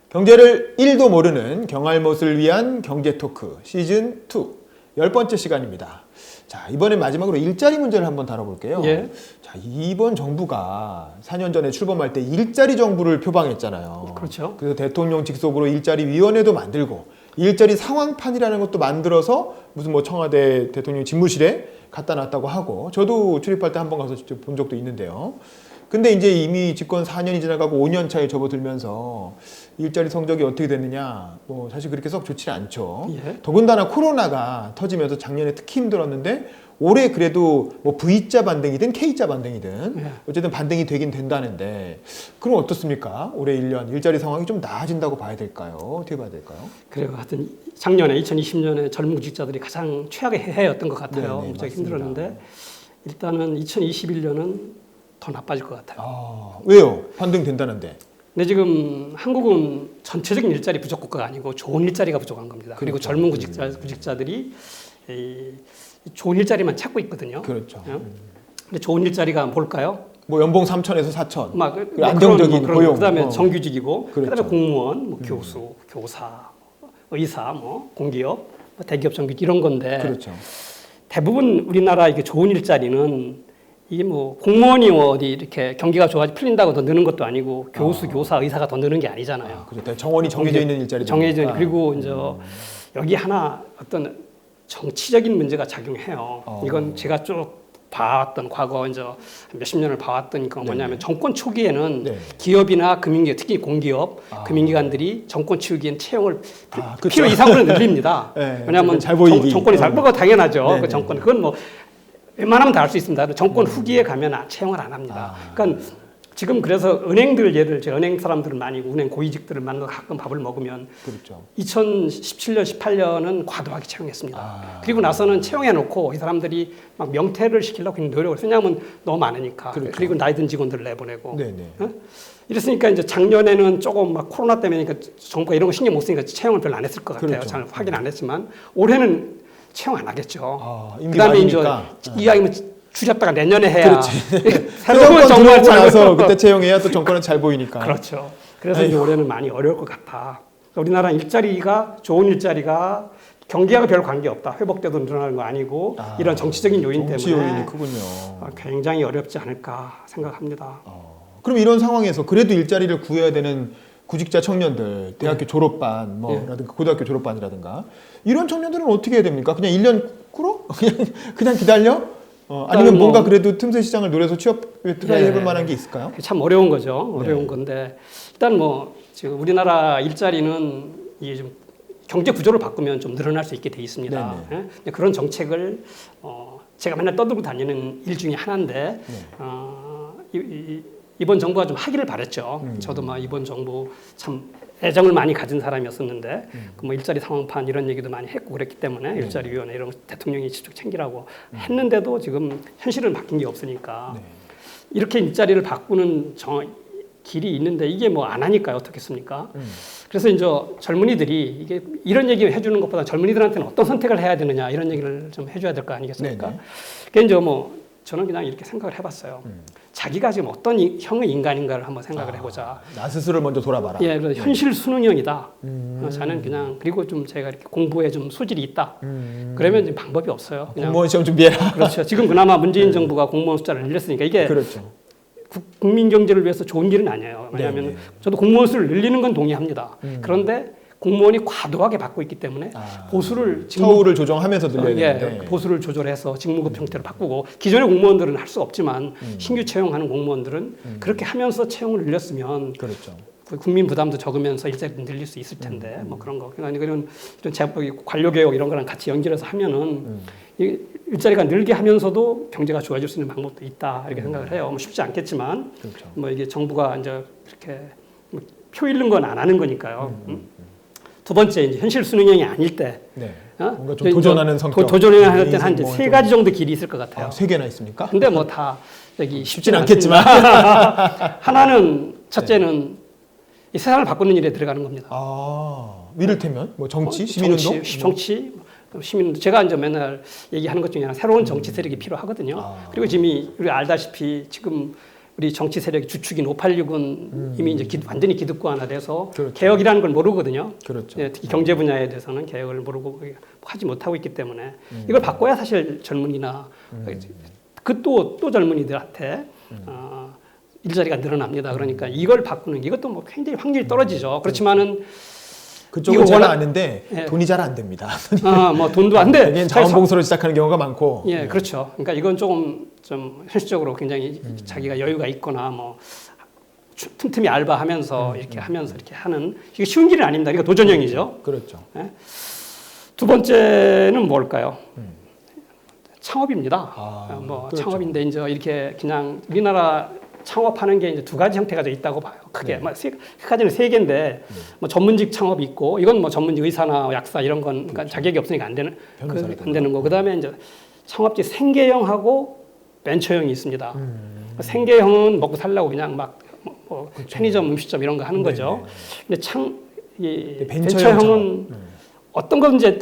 경제를 1도 모르는 경알못을 위한 경제 토크 시즌 2 10번째 시간입니다. 자, 이번에 마지막으로 일자리 문제를 한번 다뤄볼게요. 예. 자, 이번 정부가 4년 전에 출범할 때 일자리 정부를 표방했잖아요. 그렇죠. 그래서 대통령 직속으로 일자리 위원회도 만들고 일자리 상황판이라는 것도 만들어서 무슨 뭐 청와대 대통령 집무실에 갖다 놨다고 하고 저도 출입할 때 한번 가서 직접 본 적도 있는데요. 근데 이제 이미 집권 4년이 지나가고 5년 차에 접어들면서 일자리 성적이 어떻게 됐느냐, 뭐 사실 그렇게 썩 좋지 않죠. 예. 더군다나 코로나가 터지면서 작년에 특히 힘들었는데 올해 그래도 뭐 V자 반등이든 K자 반등이든 예. 어쨌든 반등이 되긴 된다는데 그럼 어떻습니까? 올해 1년 일자리 상황이 좀 나아진다고 봐야 될까요? 어떻게 봐야 될까요? 그래요. 하여튼 작년에 2020년에 젊은 구직자들이 가장 최악의 해였던 것 같아요. 네, 무척 맞습니다. 힘들었는데 일단은 2021년은 더 나빠질 것 같아요. 아, 왜요? 반등 된다는데. 근데 지금 한국은 전체적인 일자리 부족 국가가 아니고 좋은 일자리가 부족한 겁니다. 그리고 그렇죠. 젊은 구직자들이 이 좋은 일자리만 찾고 있거든요. 그렇죠. 근데 좋은 일자리가 뭘까요? 뭐 연봉 3천에서 4천. 막 안정적인 고용. 그다음에 정규직이고, 그렇죠. 그다음에 공무원, 뭐 교수, 교사, 의사, 뭐 공기업, 뭐 대기업 정규직 이런 건데 그렇죠. 대부분 우리나라 이게 좋은 일자리는 이게 뭐 공무원이 어디 이렇게 경기가 좋아지 풀린다고 더 느는 것도 아니고 교수, 교사, 의사가 더 느는 게 아니잖아요. 아, 그렇죠. 정원이 정해져 있는 일자리. 정해져 그리고 이제 여기 하나 어떤 정치적인 문제가 작용해요. 이건 제가 쭉 봐왔던 과거 이제 몇십 년을 봐왔던 거 뭐냐면 정권 초기에는 네. 기업이나 금융기업, 특히 공기업, 금융기관들이 정권 치우기엔 채용을 그렇죠. 필요 이상으로는 늘립니다. 네, 왜냐하면 잘 보이기. 정권이 잘 보고 당연하죠. 네, 그 네, 정권 그건 뭐 웬만하면 다 할 수 있습니다. 정권 후기에 가면 채용을 안 합니다. 그러니까 지금 그래서 은행들 예를 제가 은행 사람들을 많이 은행 고위직들을 만나서 가끔 밥을 먹으면 그렇죠. 2017년, 18년은 과도하게 채용했습니다. 그리고 나서는 채용해놓고 이 사람들이 막 명퇴를 시키려고 굉장히 노력을 했어요. 왜냐하면 너무 많으니까. 그렇죠. 그리고 나이 든 직원들을 내보내고. 네네. 어? 이랬으니까 이제 작년에는 조금 막 코로나 때문에 정부가 이런 거 신경 못 쓰니까 채용을 별로 안 했을 것 같아요. 그렇죠. 잘 확인 안 했지만 올해는 채용 안 하겠죠. 임기 그다음에 이제 말이니까. 이왕이면 줄였다가 내년에 해야 정권 새로운 정부를 들어오고 나서 잘 그때 채용해야 또 정권은 잘 보이니까. 그렇죠. 그래서 이제 올해는 많이 어려울 것 같아. 우리나라 일자리가 좋은 일자리가 경기하고 별 관계 없다. 회복돼도 늘어나는 거 아니고 이런 정치적인 요인 정치 때문에 요인이 크군요. 굉장히 어렵지 않을까 생각합니다. 그럼 이런 상황에서 그래도 일자리를 구해야 되는 구직자 청년들, 대학교 졸업반, 라든가 고등학교 졸업반이라든가 이런 청년들은 어떻게 해야 됩니까? 그냥 1년 끌어? 그냥 기다려? 아니면 뭔가 그래도 틈새 시장을 노려서 취업에 트라이 해볼 만한 게 있을까요? 참 어려운 거죠. 어려운 건데 일단 뭐 지금 우리나라 일자리는 이게 좀 경제 구조를 바꾸면 좀 늘어날 수 있게 돼 있습니다. 예? 그런 정책을 제가 맨날 떠들고 다니는 일 중에 하나인데 이번 정부가 좀 하기를 바랬죠. 저도 막 이번 정부 참 애정을 많이 가진 사람이었었는데 뭐 일자리 상황판 이런 얘기도 많이 했고 그랬기 때문에 일자리위원회 이런 거 대통령이 직접 챙기라고 했는데도 지금 현실은 바뀐 게 없으니까 이렇게 일자리를 바꾸는 길이 있는데 이게 뭐 안 하니까요. 어떻겠습니까? 그래서 이제 젊은이들이 이게 이런 얘기 해주는 것보다 젊은이들한테는 어떤 선택을 해야 되느냐 이런 얘기를 좀 해줘야 될 거 아니겠습니까? 그게 이제 뭐 저는 그냥 이렇게 생각을 해봤어요. 자기가 지금 어떤 형의 인간인가를 한번 생각을 해보자. 나 스스로를 먼저 돌아봐라. 예, 그래서 현실 수능형이다. 저는 그냥 그리고 좀 제가 이렇게 공부에 좀 소질이 있다. 그러면 지금 방법이 없어요. 그냥 공무원 시험 준비해라. 그렇죠. 지금 그나마 문재인 정부가 공무원 숫자를 늘렸으니까 이게 그렇죠. 국민 경제를 위해서 좋은 일은 아니에요. 왜냐하면 저도 공무원 수를 늘리는 건 동의합니다. 그런데 공무원이 과도하게 받고 있기 때문에 보수를 처우를 조정하면서 늘려야 되는데 보수를 조절해서 직무급 형태로 바꾸고 기존의 공무원들은 할 수 없지만 신규 채용하는 공무원들은 그렇게 하면서 채용을 늘렸으면 그렇죠. 국민 부담도 적으면서 일자리도 늘릴 수 있을 텐데 뭐 그런 거 그러니까 이런 관료 개혁 이런 거랑 같이 연결해서 하면은 일자리가 늘게 하면서도 경제가 좋아질 수 있는 방법도 있다 이렇게 생각을 해요. 뭐 쉽지 않겠지만 그렇죠. 뭐 이게 정부가 이제 이렇게 표 잃는 건 안 하는 거니까요. 두 번째 이제 현실 수능형이 아닐 때 뭔가 좀 도전하는 성격. 도전하는 때는 한 세 가지 정도 길이 있을 것 같아요. 세 개나 있습니까? 근데 뭐 다 여기 쉽진 않겠지만 하나는 첫째는 이 세상을 바꾸는 일에 들어가는 겁니다. 이를테면 뭐 정치, 시민운동, 정치, 시민운동. 제가 이제 맨날 얘기하는 것 중에 하나 새로운 정치 세력이 필요하거든요. 그리고 지금 우리 알다시피 지금 우리 정치 세력의 주축인 586은 이미 이제 완전히 기득권화돼서 그렇죠. 개혁이라는 걸 모르거든요. 그렇죠. 예, 특히 경제 분야에 대해서는 개혁을 모르고 하지 못하고 있기 때문에 이걸 바꿔야 사실 젊은이나 그 또 젊은이들한테 일자리가 늘어납니다. 그러니까 이걸 바꾸는 게 이것도 뭐 굉장히 확률이 떨어지죠. 그렇지만은 그쪽은 이거 잘 워낙- 아는데 예. 돈이 잘 안 됩니다. 뭐 돈도 안 돼. 여기는 자원봉사로 시작하는 경우가 많고. 예, 그렇죠. 그러니까 이건 조금 좀 현실적으로 굉장히 자기가 여유가 있거나 뭐 틈틈이 알바하면서 이렇게 하면서 이렇게 하는 이게 쉬운 길은 아닙니다. 이거 도전형이죠. 그렇죠. 두 번째는 뭘까요? 창업입니다. 뭐 그렇죠. 창업인데 이제 이렇게 그냥 우리나라 창업하는 게 이제 두 가지 형태가 있다고 봐요. 크게 가지는 세 개인데 뭐 전문직 창업이 있고 이건 뭐 전문직 의사나 약사 이런 건 그러니까 자격이 없으니까 안 되는 안 되는 거. 그다음에 이제 창업직 생계형하고 벤처형이 있습니다. 생계형은 먹고 살려고 그냥 막 뭐 편의점, 음식점 이런 거 하는 거죠. 근데 이 벤처형은 어떤 건 이제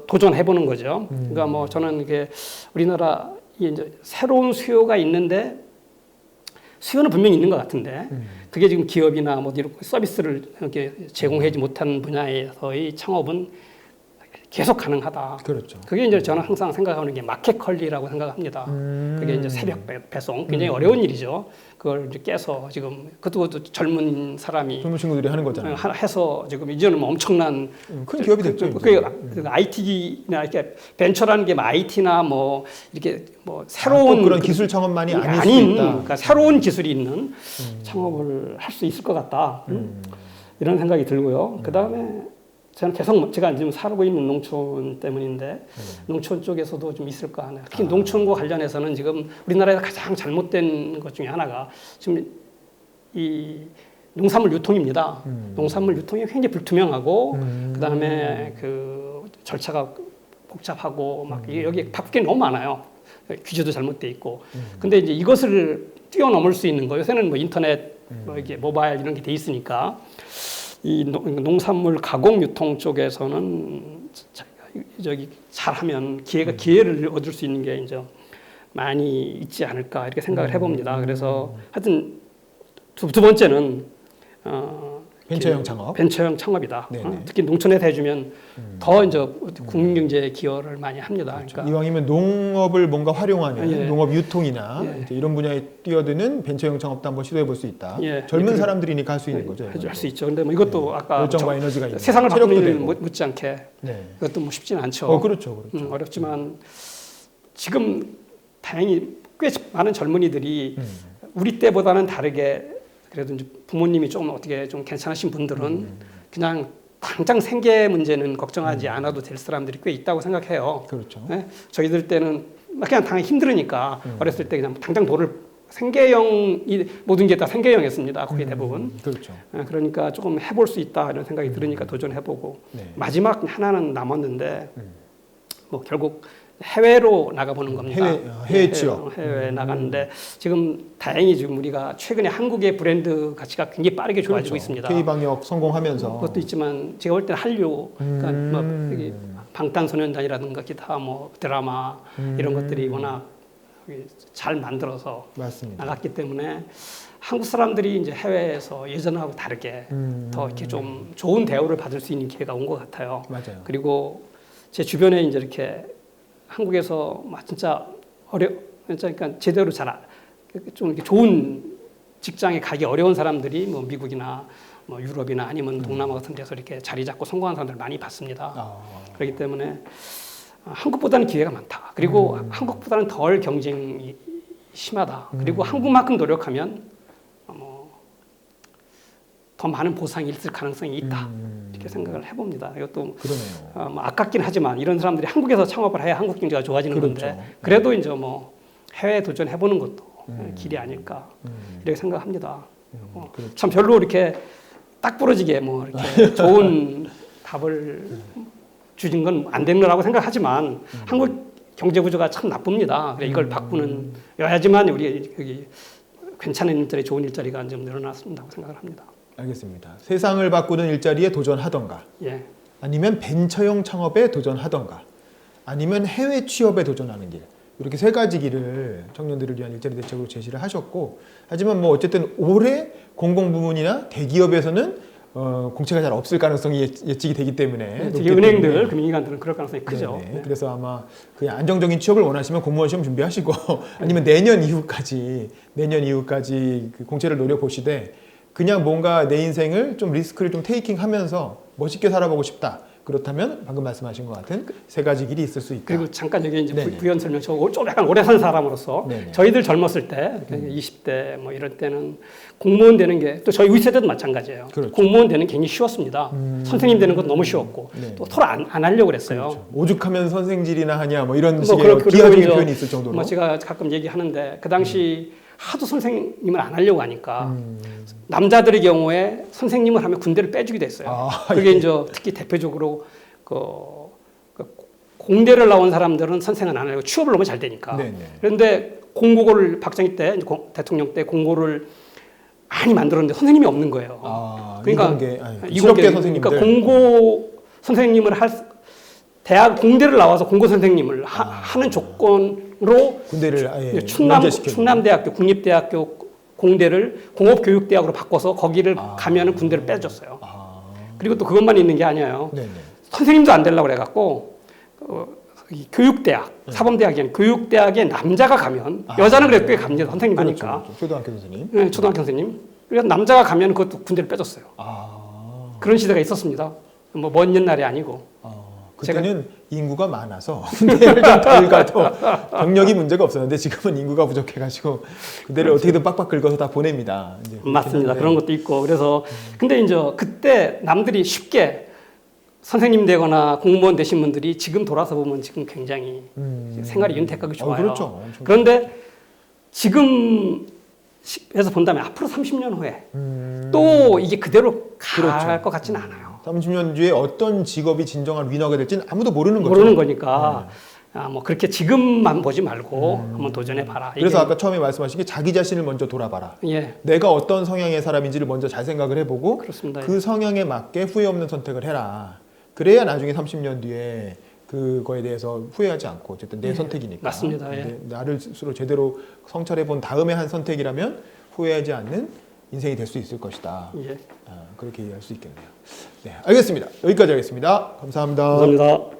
도전해 보는 거죠. 그러니까 뭐 저는 이게 우리나라 이제 새로운 수요가 있는데 수요는 분명히 있는 것 같은데 그게 지금 기업이나 뭐 이런 서비스를 이렇게 제공하지 못하는 분야에서의 창업은 계속 가능하다. 그렇죠. 그게 이제 저는 항상 생각하는 게 마켓컬리라고 생각합니다. 그게 이제 새벽 배송 굉장히 어려운 일이죠. 그걸 이제 깨서 지금 그것도 젊은 사람이 젊은 친구들이 하는 거잖아요. 해서 지금 이제는 뭐 엄청난 큰 기업이 됐죠. 그 IT나 이렇게 벤처라는 게 IT나 뭐 이렇게 뭐 새로운 그런 기술 창업만이 아닐 수 아닌 있다. 그러니까 새로운 기술이 있는 창업을 할 수 있을 것 같다. 이런 생각이 들고요. 그 다음에 저는 계속 제가 지금 살고 있는 농촌 때문인데 농촌 쪽에서도 좀 있을까 하나. 특히 농촌과 관련해서는 지금 우리나라에서 가장 잘못된 것 중에 하나가 지금 이 농산물 유통입니다. 농산물 유통이 굉장히 불투명하고 그다음에 그 절차가 복잡하고 막 여기 바꿀 게 너무 많아요. 규제도 잘못돼 있고. 근데 이제 이것을 뛰어넘을 수 있는 거 요새는 뭐 인터넷 뭐 이게 모바일 이런 게 돼 있으니까 이 농산물 가공 유통 쪽에서는 저기 잘하면 기회를 얻을 수 있는 게 이제 많이 있지 않을까 이렇게 생각을 해봅니다. 그래서 하여튼 두 번째는 벤처형 창업. 벤처형 창업이다. 특히 농촌에서 해주면 더 이제 국민경제에 기여를 많이 합니다. 그러니까 이왕이면 농업을 뭔가 활용하는 예. 농업 유통이나 예. 이제 이런 분야에 뛰어드는 벤처형 창업도 한번 시도해 볼 수 있다. 예. 젊은 사람들이니까 할 수 있는 거죠. 할 수 있죠. 근데 뭐 이것도 아까 열정과 에너지가 있는 세상을 체력도 바꾸는 일 되고. 못지않게 네. 그것도 뭐 쉽지는 않죠. 그렇죠. 어렵지만 지금 다행히 꽤 많은 젊은이들이 우리 때보다는 다르게 그래도 이제 부모님이 좀 어떻게 좀 괜찮으신 분들은 그냥 당장 생계 문제는 걱정하지 않아도 될 사람들이 꽤 있다고 생각해요. 그렇죠. 네? 저희들 때는 그냥 당연히 힘들으니까 어렸을 때 그냥 당장 돈을 생계형이 모든 게 다 생계형이었습니다. 거의 대부분. 그렇죠. 그러니까 조금 해볼 수 있다 이런 생각이 들으니까 도전해보고 네. 마지막 하나는 남았는데 뭐 결국 해외로 나가보는 겁니다. 해외 취업. 해외에 나가는데 지금 다행히 지금 우리가 최근에 한국의 브랜드 가치가 굉장히 빠르게 좋아지고 있습니다. K-방역 성공하면서. 그것도 있지만 제가 볼 때는 한류, 그러니까 뭐 여기 방탄소년단이라든가 기타 뭐 드라마 이런 것들이 워낙 잘 만들어서 맞습니다. 나갔기 때문에 한국 사람들이 이제 해외에서 예전하고 다르게 더 이렇게 좀 좋은 대우를 받을 수 있는 기회가 온 것 같아요. 맞아요. 그리고 제 주변에 이제 이렇게 한국에서 막 진짜 그러니까 제대로 좀 이렇게 좋은 직장에 가기 어려운 사람들이 뭐 미국이나 뭐 유럽이나 아니면 동남아 같은 데서 이렇게 자리 잡고 성공한 사람들 많이 봤습니다. 그렇기 때문에 한국보다는 기회가 많다. 그리고 한국보다는 덜 경쟁이 심하다. 그리고 한국만큼 노력하면 더 많은 보상이 있을 가능성이 있다. 이렇게 생각을 해봅니다. 이것도 그러네요. 뭐 아깝긴 하지만 이런 사람들이 한국에서 창업을 해야 한국 경제가 좋아지는 그렇죠. 건데 그래도 이제 뭐 해외 도전해보는 것도 길이 아닐까 이렇게 생각합니다. 그렇죠. 참 별로 이렇게 딱 부러지게 뭐 이렇게 좋은 답을 주신 건 안 되는 거라고 생각하지만 한국 경제 구조가 참 나쁩니다. 그래 이걸 바꾸는 여야지만 우리 여기 괜찮은 일자리, 좋은 일자리가 좀 늘어났습니다고 생각을 합니다. 알겠습니다. 세상을 바꾸는 일자리에 도전하던가, 예. 아니면 벤처형 창업에 도전하던가, 아니면 해외 취업에 도전하는 길. 이렇게 세 가지 길을 청년들을 위한 일자리 대책으로 제시를 하셨고, 하지만 뭐 어쨌든 올해 공공부문이나 대기업에서는 공채가 잘 없을 가능성이 예측이 되기 때문에 특히 은행들, 금융기관들은 그럴 가능성이 크죠. 네네. 네. 그래서 아마 그냥 안정적인 취업을 원하시면 공무원 시험 준비하시고 아니면 내년 이후까지 그 공채를 노려보시되 그냥 뭔가 내 인생을 좀 리스크를 좀 테이킹하면서 멋있게 살아보고 싶다. 그렇다면 방금 말씀하신 것 같은 세 가지 길이 있을 수 있다. 그리고 잠깐 여기 이제 네네. 부연 설명, 좀 약간 오래 산 사람으로서 네네. 저희들 젊었을 때, 20대 뭐 이럴 때는 공무원 되는 게 또 저희 우리 세대도 마찬가지예요. 그렇죠. 공무원 되는 게 굉장히 쉬웠습니다. 선생님 되는 건 너무 쉬웠고 네. 또 서로 안 하려고 그랬어요. 그렇죠. 오죽하면 선생질이나 하냐 뭐 이런 뭐 식의 그리고 비하적인 이제 표현이 있을 정도로. 뭐 제가 가끔 얘기하는데 그 당시 하도 선생님을 안 하려고 하니까 남자들의 경우에 선생님을 하면 군대를 빼주기도 했어요. 아, 그게 이제 특히 대표적으로 그 공대를 나온 사람들은 선생은 안 하려고 취업을 너무 잘 되니까. 네네. 그런데 공고를 박정희 때 대통령 때 공고를 많이 만들었는데 선생님이 없는 거예요. 아, 그러니까 실업계 선생님들. 그러니까 공고 선생님을 대학 공대를 나와서 공고 선생님을 하는 조건으로 군대를 아예 충남대학교 국립대학교 공대를 공업교육대학으로 바꿔서 거기를 가면은 군대를 빼줬어요. 그리고 또 그것만 있는 게 아니에요. 네네. 선생님도 안 되려고 그래갖고 이 교육대학, 사범대학이 아니라 교육대학에 남자가 가면 여자는 그래도 꽤 갑니다. 선생님 그렇죠, 하니까. 그렇죠. 초등학교 선생님. 네, 초등학교 선생님. 그래서 남자가 가면 그것도 군대를 빼줬어요. 그런 시대가 있었습니다. 뭐 먼 옛날이 아니고. 그때는 인구가 많아서 군대를 좀 덜 가도 병력이 문제가 없었는데 지금은 인구가 부족해가지고 군대를 어떻게든 빡빡 긁어서 다 보냅니다. 이제 맞습니다. 그런 것도 있고. 그래서 근데 이제 그때 남들이 쉽게 선생님 되거나 공무원 되신 분들이 지금 돌아서 보면 지금 굉장히 생활이 윤택하고 좋아요. 그렇죠. 그런데 지금 에서 본다면 앞으로 30년 후에 또 이게 그대로 갈 그렇죠. 것 같지는 않아요. 30년 뒤에 어떤 직업이 진정한 위너가 될지는 아무도 모르는 거죠. 모르는 거니까 뭐 그렇게 지금만 보지 말고 한번 도전해 봐라. 그래서 아까 처음에 말씀하신 게 자기 자신을 먼저 돌아봐라. 예, 내가 어떤 성향의 사람인지를 먼저 잘 생각을 해보고 그렇습니다. 그 성향에 맞게 후회 없는 선택을 해라. 그래야 나중에 30년 뒤에 그거에 대해서 후회하지 않고 어쨌든 내 선택이니까. 맞습니다. 예. 나를 스스로 제대로 성찰해 본 다음에 한 선택이라면 후회하지 않는 인생이 될 수 있을 것이다. 예. 그렇게 이해할 수 있겠네요. 네, 알겠습니다. 여기까지 하겠습니다. 감사합니다. 감사합니다.